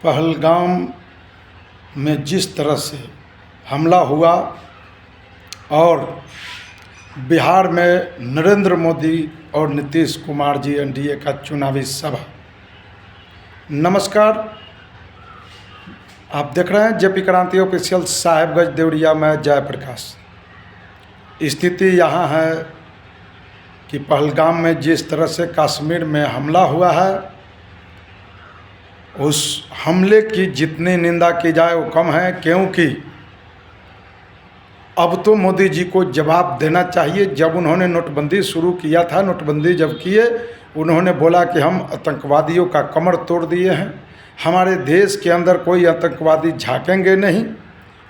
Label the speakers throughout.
Speaker 1: पहलगाम में जिस तरह से हमला हुआ और बिहार में नरेंद्र मोदी और नीतीश कुमार जी एनडीए का चुनावी सभा। नमस्कार, आप देख रहे हैं जेपी क्रांति ऑफिशियल, साहेबगंज देवरिया में जयप्रकाश। स्थिति यहाँ है कि पहलगाम में जिस तरह से कश्मीर में हमला हुआ है, उस हमले की जितनी निंदा की जाए वो कम है, क्योंकि अब तो मोदी जी को जवाब देना चाहिए। जब उन्होंने नोटबंदी शुरू किया था, नोटबंदी जब किए, उन्होंने बोला कि हम आतंकवादियों का कमर तोड़ दिए हैं, हमारे देश के अंदर कोई आतंकवादी झांकेंगे नहीं।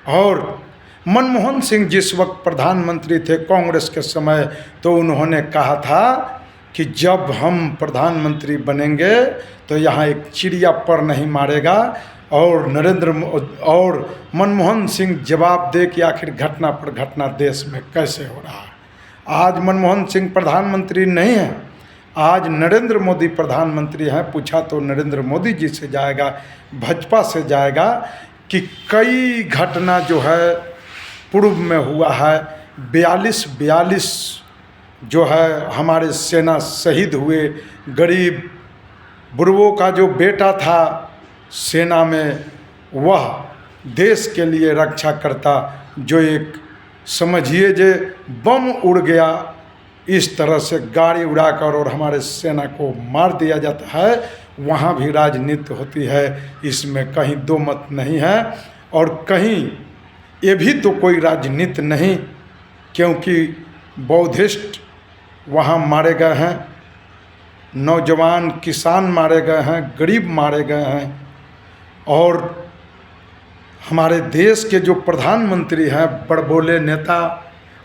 Speaker 1: और मनमोहन सिंह जिस वक्त प्रधानमंत्री थे कांग्रेस के समय, तो उन्होंने कहा था कि जब हम प्रधानमंत्री बनेंगे तो यहाँ एक चिड़िया पर नहीं मारेगा। और और मनमोहन सिंह जवाब दे कि आखिर घटना पर घटना देश में कैसे हो रहा है। आज मनमोहन सिंह प्रधानमंत्री नहीं है, आज नरेंद्र मोदी प्रधानमंत्री हैं। पूछा तो नरेंद्र मोदी जी से जाएगा, भाजपा से जाएगा कि कई घटना जो है पूर्व में हुआ है। 42 जो है हमारे सेना शहीद हुए। गरीब बुढ़वों का जो बेटा था सेना में, वह देश के लिए रक्षा करता, जो एक समझिए जे बम उड़ गया, इस तरह से गाड़ी उड़ाकर और हमारे सेना को मार दिया जाता है, वहाँ भी राजनीति होती है। इसमें कहीं दो मत नहीं है। और कहीं ये भी तो कोई राजनीति नहीं, क्योंकि बौद्धिस्ट वहाँ मारे गए हैं, नौजवान किसान मारे गए हैं, गरीब मारे गए हैं। और हमारे देश के जो प्रधानमंत्री हैं, बड़बोले नेता,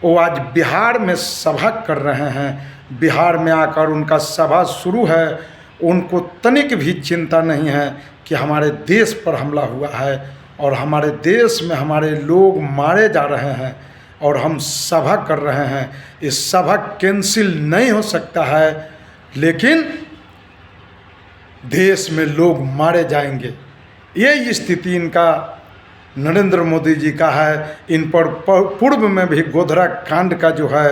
Speaker 1: वो आज बिहार में सभा कर रहे हैं। बिहार में आकर उनका सभा शुरू है, उनको तनिक भी चिंता नहीं है कि हमारे देश पर हमला हुआ है और हमारे देश में हमारे लोग मारे जा रहे हैं और हम सभा कर रहे हैं। इस सभा कैंसिल नहीं हो सकता है, लेकिन देश में लोग मारे जाएंगे। ये स्थिति इनका नरेंद्र मोदी जी का है। इन पर पूर्व में भी गोधरा कांड का जो है,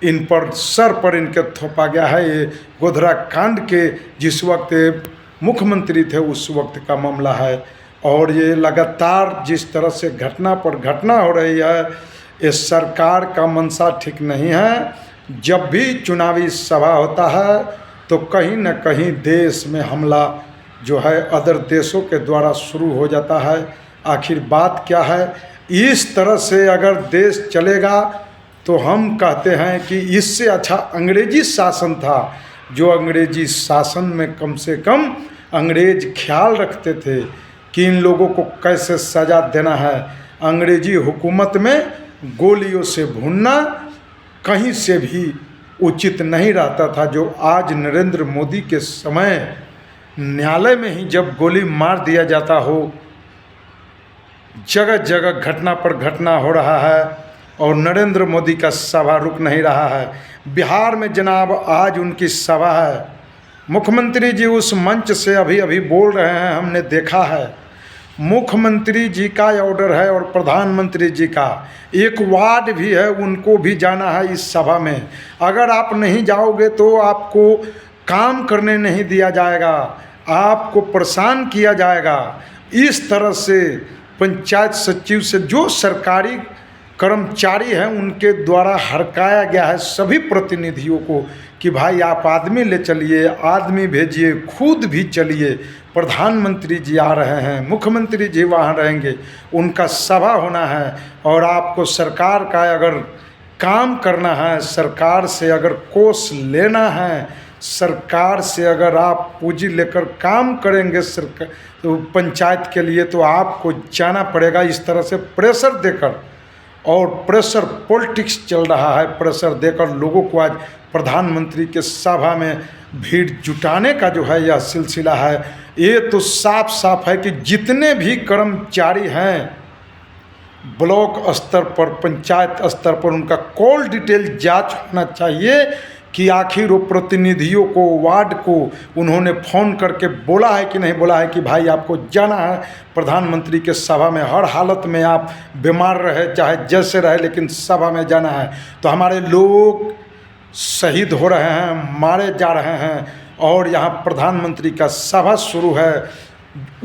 Speaker 1: इन पर सर पर इनके थोपा गया है। ये गोधरा कांड के जिस वक्त मुख्यमंत्री थे उस वक्त का मामला है। और ये लगातार जिस तरह से घटना पर घटना हो रही है, इस सरकार का मंशा ठीक नहीं है। जब भी चुनावी सभा होता है तो कहीं न कहीं देश में हमला जो है अदर देशों के द्वारा शुरू हो जाता है। आखिर बात क्या है? इस तरह से अगर देश चलेगा तो हम कहते हैं कि इससे अच्छा अंग्रेजी शासन था, जो अंग्रेजी शासन में कम से कम अंग्रेज ख्याल रखते थे कि इन लोगों को कैसे सज़ा देना है। अंग्रेजी हुकूमत में गोलियों से भूनना कहीं से भी उचित नहीं रहता था। जो आज नरेंद्र मोदी के समय न्यायालय में ही जब गोली मार दिया जाता हो, जगह जगह घटना पर घटना हो रहा है और नरेंद्र मोदी का सभा रुक नहीं रहा है। बिहार में जनाब आज उनकी सभा है, मुख्यमंत्री जी उस मंच से अभी बोल रहे हैं, हमने देखा है। मुख्यमंत्री जी का ऑर्डर है और प्रधानमंत्री जी का एक वार्ड भी है, उनको भी जाना है इस सभा में। अगर आप नहीं जाओगे तो आपको काम करने नहीं दिया जाएगा, आपको परेशान किया जाएगा। इस तरह से पंचायत सचिव से जो सरकारी कर्मचारी हैं उनके द्वारा हड़काया गया है सभी प्रतिनिधियों को कि भाई आप आदमी ले चलिए, आदमी भेजिए, खुद भी चलिए। प्रधानमंत्री जी आ रहे हैं, मुख्यमंत्री जी वहाँ रहेंगे, उनका सभा होना है और आपको सरकार का अगर काम करना है, सरकार से अगर कोष लेना है, सरकार से अगर आप पूंजी लेकर काम करेंगे सरकार तो पंचायत के लिए, तो आपको जाना पड़ेगा। इस तरह से प्रेशर देकर, और प्रेशर पॉलिटिक्स चल रहा है, प्रेशर देकर लोगों को आज प्रधानमंत्री के सभा में भीड़ जुटाने का जो है यह सिलसिला है। ये तो साफ साफ है कि जितने भी कर्मचारी हैं ब्लॉक स्तर पर, पंचायत स्तर पर, उनका कॉल डिटेल जांच होना चाहिए कि आखिर वो प्रतिनिधियों को, वार्ड को उन्होंने फ़ोन करके बोला है कि नहीं बोला है कि भाई आपको जाना है प्रधानमंत्री के सभा में, हर हालत में आप बीमार रहे चाहे जैसे रहे लेकिन सभा में जाना है। तो हमारे लोग शहीद हो रहे हैं, मारे जा रहे हैं और यहाँ प्रधानमंत्री का सभा शुरू है।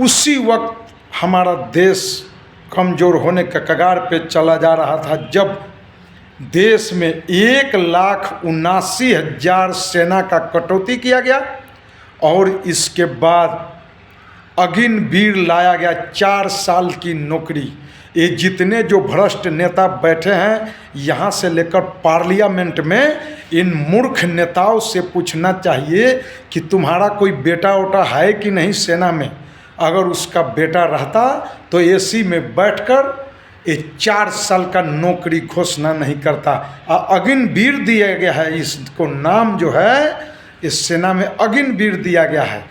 Speaker 1: उसी वक्त हमारा देश कमज़ोर होने के कगार पे चला जा रहा था जब देश में 1,79,000 सेना का कटौती किया गया और इसके बाद अग्निवीर लाया गया 4 साल की नौकरी। ये जितने जो भ्रष्ट नेता बैठे हैं यहाँ से लेकर पार्लियामेंट में, इन मूर्ख नेताओं से पूछना चाहिए कि तुम्हारा कोई बेटा वोटा है कि नहीं सेना में। अगर उसका बेटा रहता तो एसी में बैठकर ये 4 साल का नौकरी घोषणा नहीं करता। अग्निवीर दिया गया है, इसको नाम जो है इस सेना में अग्निवीर दिया गया है।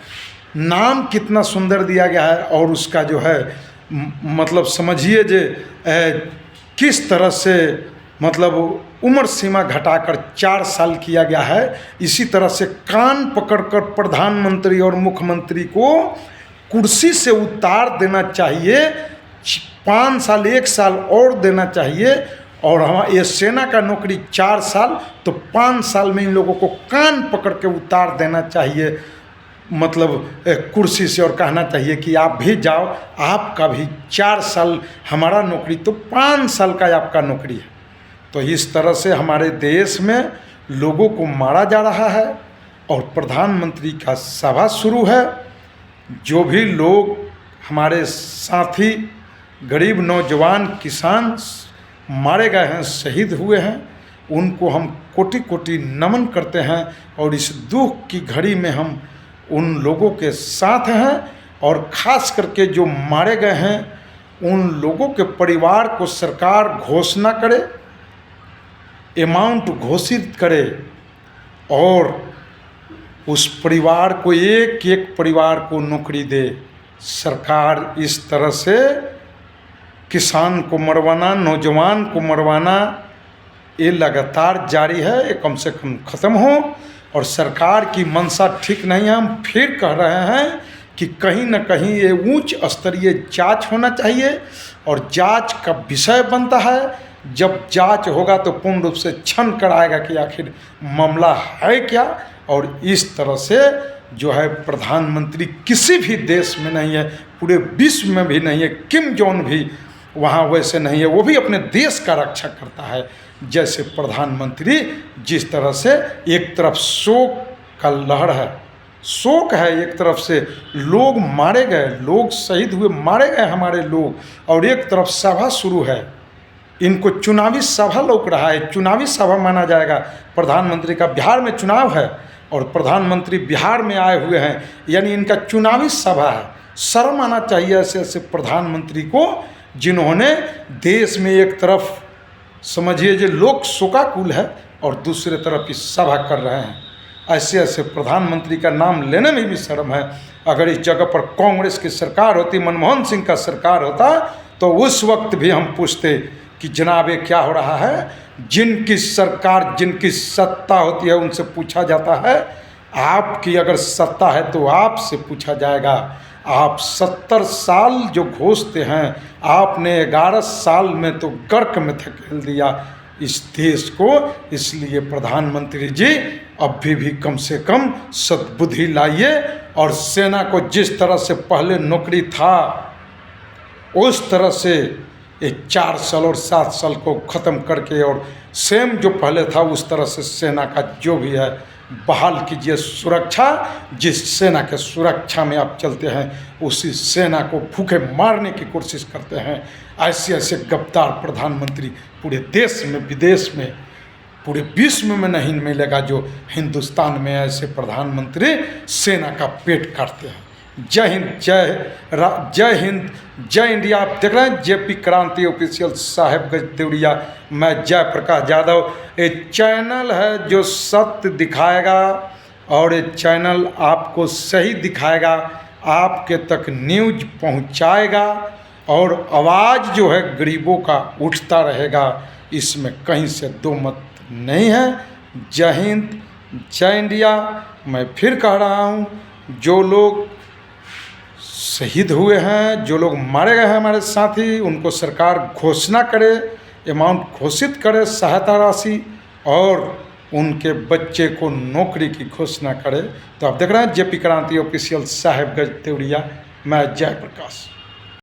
Speaker 1: नाम कितना सुंदर दिया गया है और उसका जो है मतलब समझिए जे किस तरह से मतलब उम्र सीमा घटाकर 4 साल किया गया है। इसी तरह से कान पकड़कर प्रधानमंत्री और मुख्यमंत्री को कुर्सी से उतार देना चाहिए, 5 साल 1 साल और देना चाहिए। और हम ये सेना का नौकरी 4 साल, तो 5 साल में इन लोगों को कान पकड़ के उतार देना चाहिए मतलब कुर्सी से, और कहना चाहिए कि आप भी जाओ, आपका भी 4 साल, हमारा नौकरी तो 5 साल का आपका नौकरी है। तो इस तरह से हमारे देश में लोगों को मारा जा रहा है और प्रधानमंत्री का सभा शुरू है। जो भी लोग हमारे साथी गरीब नौजवान किसान मारे गए हैं, शहीद हुए हैं, उनको हम कोटि कोटि नमन करते हैं और इस दुख की घड़ी में हम उन लोगों के साथ हैं। और ख़ास करके जो मारे गए हैं उन लोगों के परिवार को सरकार घोषणा करे, अमाउंट घोषित करे और उस परिवार को एक एक परिवार को नौकरी दे। सरकार इस तरह से किसान को मरवाना, नौजवान को मरवाना, ये लगातार जारी है। ये कम से कम ख़त्म हो। और सरकार की मंशा ठीक नहीं है। हम फिर कह रहे हैं कि कहीं न कहीं ये उच्च स्तरीय जांच होना चाहिए और जांच का विषय बनता है। जब जांच होगा तो पूर्ण रूप से छन कर आएगा कि आखिर मामला है क्या। और इस तरह से जो है प्रधानमंत्री किसी भी देश में नहीं है, पूरे विश्व में भी नहीं है। किम जोंग भी वहाँ वैसे नहीं है, वो भी अपने देश का रक्षा करता है। जैसे प्रधानमंत्री जिस तरह से एक तरफ शोक का लहर है, शोक है, एक तरफ से लोग मारे गए, लोग शहीद हुए, मारे गए हमारे लोग, और एक तरफ सभा शुरू है। इनको चुनावी सभा लौक रहा है, चुनावी सभा माना जाएगा। प्रधानमंत्री का बिहार में चुनाव है और प्रधानमंत्री बिहार में आए हुए हैं, यानी इनका चुनावी सभा है। शर्म आना चाहिए ऐसे ऐसे प्रधानमंत्री को, जिन्होंने देश में एक तरफ समझिए जो लोक शोकाकुल है और दूसरे तरफ इस सभा कर रहे हैं। ऐसे ऐसे प्रधानमंत्री का नाम लेने में भी शर्म है। अगर इस जगह पर कांग्रेस की सरकार होती, मनमोहन सिंह का सरकार होता, तो उस वक्त भी हम पूछते कि जनाब ये क्या हो रहा है। जिनकी सरकार, जिनकी सत्ता होती है उनसे पूछा जाता है। आपकी अगर सत्ता है तो आपसे पूछा जाएगा। आप 70 साल जो घोषते हैं, आपने 11 साल में तो गर्क में धकेल दिया इस देश को। इसलिए प्रधानमंत्री जी अभी भी कम से कम सद्बुद्धि लाइए और सेना को जिस तरह से पहले नौकरी था उस तरह से ये 4 साल और 7 साल को ख़त्म करके और सेम जो पहले था उस तरह से सेना का जो भी है बहाल कीजिए। सुरक्षा, जिस सेना के सुरक्षा में आप चलते हैं उसी सेना को भूखे मारने की कोशिश करते हैं। ऐसे ऐसे गद्दार प्रधानमंत्री पूरे देश में, विदेश में, पूरे विश्व में नहीं मिलेगा जो हिंदुस्तान में ऐसे प्रधानमंत्री सेना का पेट काटते हैं। जय हिंद, जय हिंद, जय इंडिया। आप देख रहे हैं जेपी क्रांति ऑफिशियल साहेबगंज देवरिया। मैं जय प्रकाश यादव। ये चैनल है जो सत्य दिखाएगा और ये चैनल आपको सही दिखाएगा, आपके तक न्यूज पहुंचाएगा और आवाज़ जो है गरीबों का उठता रहेगा। इसमें कहीं से दो मत नहीं है। जय हिंद, जय इंडिया। मैं फिर कह रहा हूँ, जो लोग शहीद हुए हैं, जो लोग मारे गए हैं हमारे साथी, उनको सरकार घोषणा करे, अमाउंट घोषित करे सहायता राशि, और उनके बच्चे को नौकरी की घोषणा करे। तो आप देख रहे हैं जेपी क्रांति ऑफिशियल, साहेबगंज देवरिया। मैं जयप्रकाश।